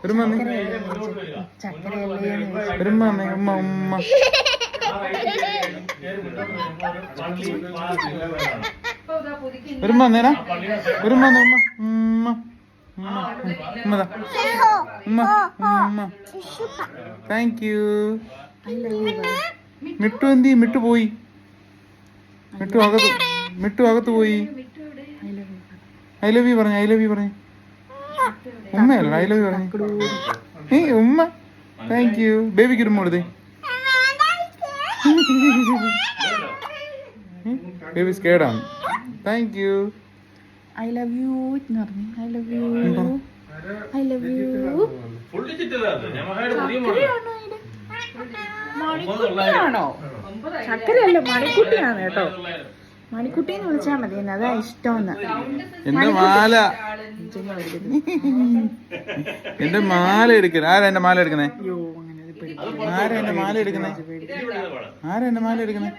ഒരു ഉമ്മ ഒരു ഉമ്മ ഉമ്മ ഉമ്മ ഒരു ഉമ്മ നേരാ ഒരു ഉമ്മ ഉമ്മ ഉമ്മ ഉമ്മ ഉമ്മ ഉമ്മ താങ്ക് യു. മിട്ടു എന്തി മിട്ടു പോയി മിട്ടു അകത്ത് പോയി. ഐ ലവ് യു പറഞ്ഞു ഐ ലവ് യു പറഞ്ഞു ഉമ്മയല്ല ഐ ലവ് യു പറഞ്ഞു ഉമ്മ താങ്ക് യു. ബേബിക്ക് ഒരു ഉമ്മ കൊടുത്തേ. ബേബി സ്കേഡാണ്. Thank you. I love you എന്ന് പറഞ്ഞു. I love you I love you. മണിക്കുട്ടിയാണോ? ചക്കരയല്ല മണിക്കുട്ടിയാണ് കേട്ടോ. മണിക്കുട്ടിന്ന് വിളിച്ചാ മതി. അതാ ഇഷ്ടമെന്ന്. എന്റെ മാല എന്റെ മാല എടുക്കണേ. ആരാ എന്റെ മാല എടുക്കണേ? ആരാ എന്റെ മാല എടുക്കണേ?